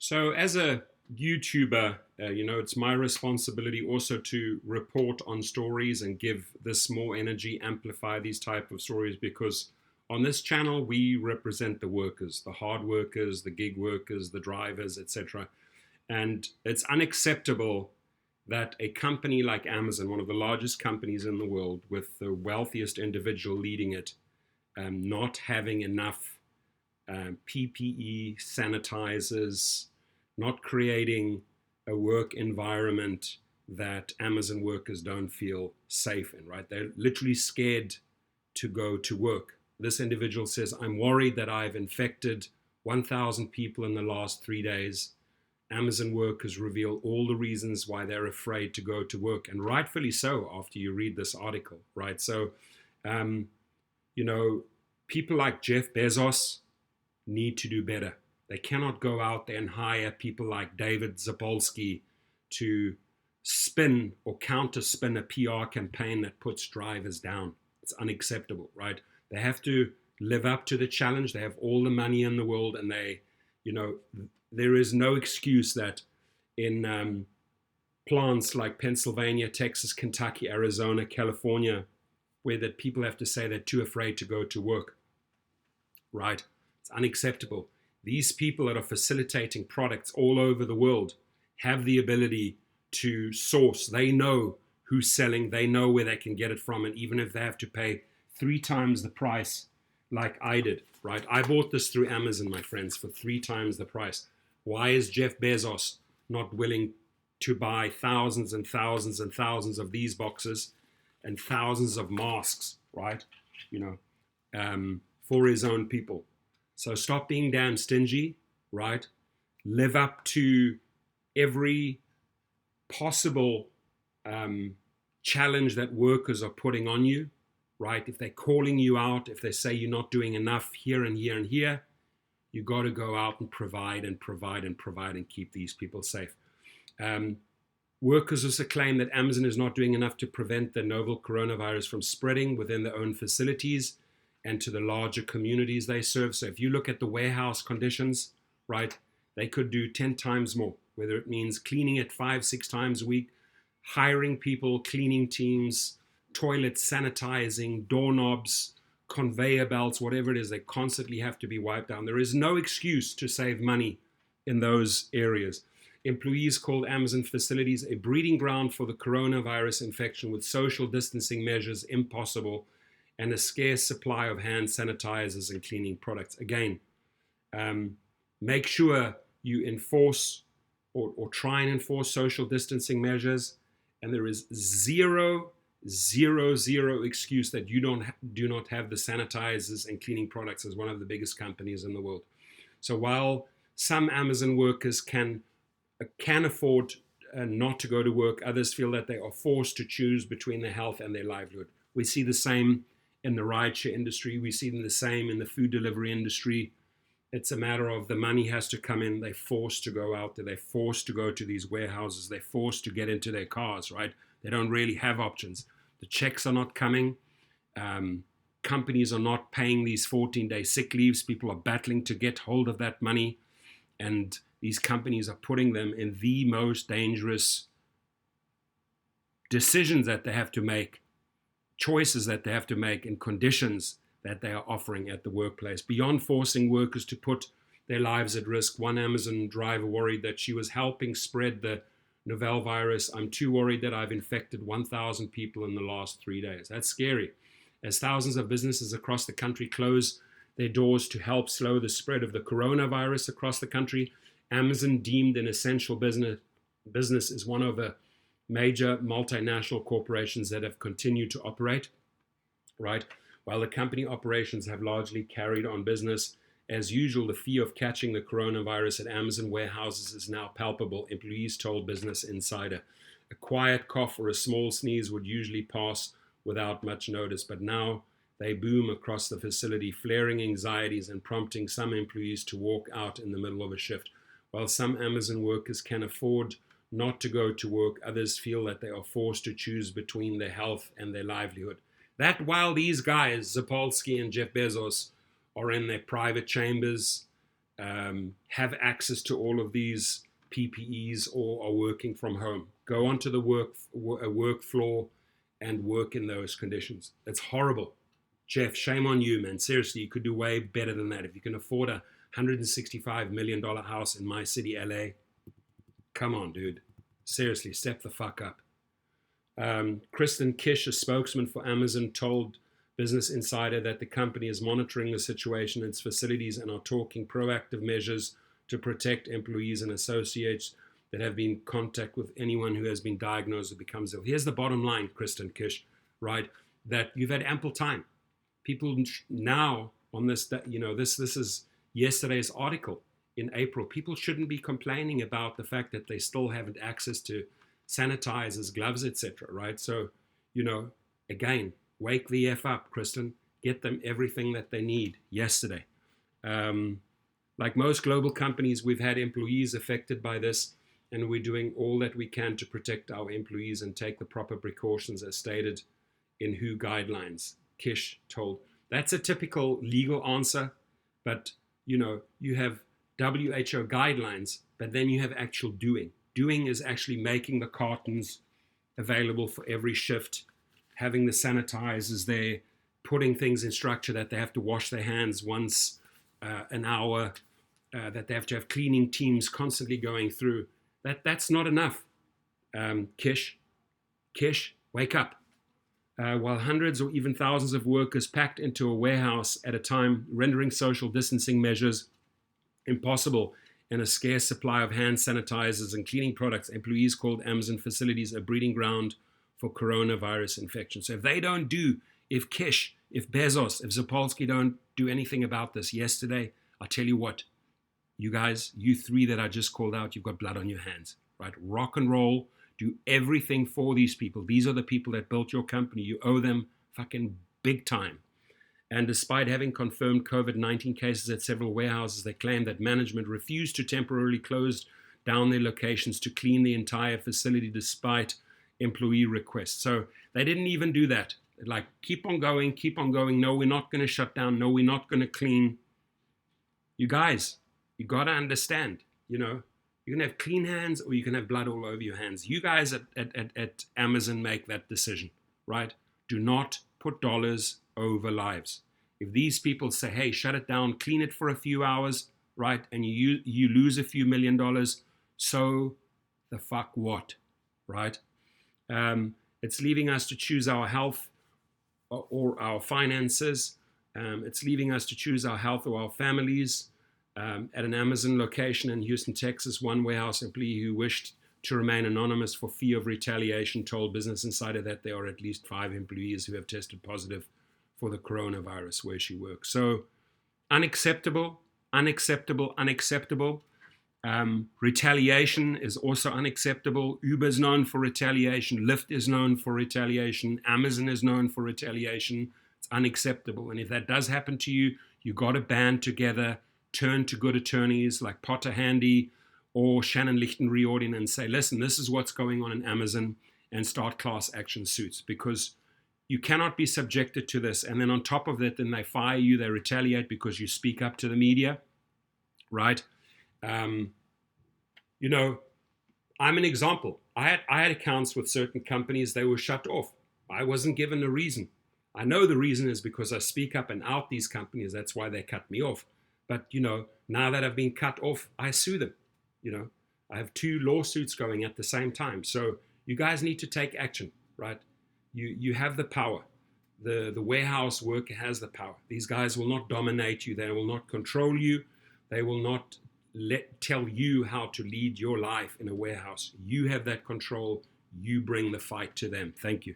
So, as a YouTuber, it's my responsibility also to report on stories and give this more energy, amplify these type of stories because on this channel we represent the workers, the hard workers, the gig workers, the drivers, etc. And it's unacceptable that a company like Amazon, one of the largest companies in the world, with the wealthiest individual leading it, not having enough PPE, sanitizers, not creating a work environment that Amazon workers don't feel safe in, right? They're literally scared to go to work. This individual says, I'm worried that I've infected 1,000 people in the last 3 days. Amazon workers reveal all the reasons why they're afraid to go to work, and rightfully so after you read this article, right? So, um, you know, people like Jeff Bezos need to do better. They cannot go out there and hire people like David Zapolsky to spin or counter spin a PR campaign that puts drivers down. It's unacceptable, right? They have to live up to the challenge. They have all the money in the world, and there is no excuse that in plants like Pennsylvania, Texas, Kentucky, Arizona, California, where that people have to say they're too afraid to go to work, right? It's unacceptable. These people that are facilitating products all over the world have the ability to source. They know who's selling, they know where they can get it from, and even if they have to pay 3 times the price, like I did, right? I bought this through Amazon, my friends, for 3 times the price. Why is Jeff Bezos not willing to buy thousands and thousands and thousands of these boxes and thousands of masks, right? For his own people. So stop being damn stingy, right? Live up to every possible challenge that workers are putting on you, right? If they're calling you out, if they say you're not doing enough here and here and here, you got to go out and provide and provide and provide and keep these people safe. Workers also claim that Amazon is not doing enough to prevent the novel coronavirus from spreading within their own facilities and to the larger communities they serve. So if you look at the warehouse conditions, right, they could do 10 times more, whether it means cleaning it 5-6 times a week, hiring people, cleaning teams, toilets, sanitizing, doorknobs, conveyor belts, whatever it is, they constantly have to be wiped down. There is no excuse to save money in those areas. Employees called Amazon facilities a breeding ground for the coronavirus infection, with social distancing measures impossible and a scarce supply of hand sanitizers and cleaning products. Again, make sure you enforce or try and enforce social distancing measures, and there is zero excuse that you do not have the sanitizers and cleaning products as one of the biggest companies in the world. So while some Amazon workers can afford not to go to work, others feel that they are forced to choose between their health and their livelihood. We see the same in the rideshare industry. We see the same in the food delivery industry. It's a matter of the money has to come in. They're forced to go out there. They're forced to go to these warehouses. They're forced to get into their cars, right? They don't really have options. The checks are not coming. Companies are not paying these 14-day sick leaves. People are battling to get hold of that money. And these companies are putting them in the most dangerous decisions that they have to make, choices that they have to make, and conditions that they are offering at the workplace. Beyond forcing workers to put their lives at risk, one Amazon driver worried that she was helping spread the novel virus. I'm too worried that I've infected 1,000 people in the last 3 days. That's scary. As thousands of businesses across the country close their doors to help slow the spread of the coronavirus across the country, Amazon, deemed an essential business, is one of the major multinational corporations that have continued to operate, right? While the company operations have largely carried on business as usual, the fear of catching the coronavirus at Amazon warehouses is now palpable, employees told Business Insider. A quiet cough or a small sneeze would usually pass without much notice, but now they boom across the facility, flaring anxieties and prompting some employees to walk out in the middle of a shift. While some Amazon workers can afford not to go to work, others feel that they are forced to choose between their health and their livelihood. That while these guys, Zapolsky and Jeff Bezos, are in their private chambers, have access to all of these PPEs or are working from home. Go onto the work floor and work in those conditions. It's horrible. Jeff, shame on you, man. Seriously, you could do way better than that. If you can afford a $165 million house in my city, LA, come on, dude. Seriously, step the fuck up. Kristen Kish, a spokesman for Amazon, told Business Insider that the company is monitoring the situation in its facilities and are taking proactive measures to protect employees and associates that have been in contact with anyone who has been diagnosed or becomes ill. Here's the bottom line, Kristen Kish, right? That you've had ample time. People now on this, this is yesterday's article in April. People shouldn't be complaining about the fact that they still haven't access to sanitizers, gloves, etc. Right? So, again, wake the F up, Kristen. Get them everything that they need yesterday. Like most global companies, we've had employees affected by this, and we're doing all that we can to protect our employees and take the proper precautions as stated in WHO guidelines, Kish told. That's a typical legal answer, but you have WHO guidelines, but then you have actual doing. Doing is actually making the cartons available for every shift, having the sanitizers there, putting things in structure that they have to wash their hands once an hour, that they have to have cleaning teams constantly going through. That's not enough. Kish, wake up. While hundreds or even thousands of workers packed into a warehouse at a time, rendering social distancing measures impossible and a scarce supply of hand sanitizers and cleaning products, employees called Amazon facilities a breeding ground for coronavirus infection. So if Kish, if Bezos, if Zapolsky don't do anything about this yesterday, I'll tell you what, you guys, you three that I just called out, you've got blood on your hands, right? Rock and roll, do everything for these people. These are the people that built your company. You owe them fucking big time. And despite having confirmed COVID-19 cases at several warehouses, they claim that management refused to temporarily close down their locations to clean the entire facility despite employee requests. So they didn't even do that. Like, keep on going. No, we're not going to shut down. No, we're not going to clean. You guys, you got to understand, you can have clean hands or you can have blood all over your hands. You guys at Amazon make that decision, right? Do not put dollars over lives. If these people say, hey, shut it down, clean it for a few hours, right, and you lose a few $1 million, so the fuck what, right? It's leaving us to choose our health or our finances. It's leaving us to choose our health or our families. At an Amazon location in Houston, Texas, one warehouse employee who wished to remain anonymous for fear of retaliation told Business Insider that there are at least 5 employees who have tested positive for the coronavirus where she works. So unacceptable. Retaliation is also unacceptable. Uber is known for retaliation. Lyft is known for retaliation. Amazon is known for retaliation. It's unacceptable. And if that does happen to you, you got to band together, turn to good attorneys like Potter Handy or Shannon Lichten Riordan and say, listen, this is what's going on in Amazon, and start class action suits, because you cannot be subjected to this. And then on top of that, then they fire you, they retaliate because you speak up to the media, right? I'm an example. I had accounts with certain companies, they were shut off. I wasn't given a reason. I know the reason is because I speak up and out these companies. That's why they cut me off. But, now that I've been cut off, I sue them. I have 2 lawsuits going at the same time. So you guys need to take action, right? You have the power. The warehouse worker has the power. These guys will not dominate you. They will not control you. They will not tell you how to lead your life in a warehouse. You have that control. You bring the fight to them. Thank you.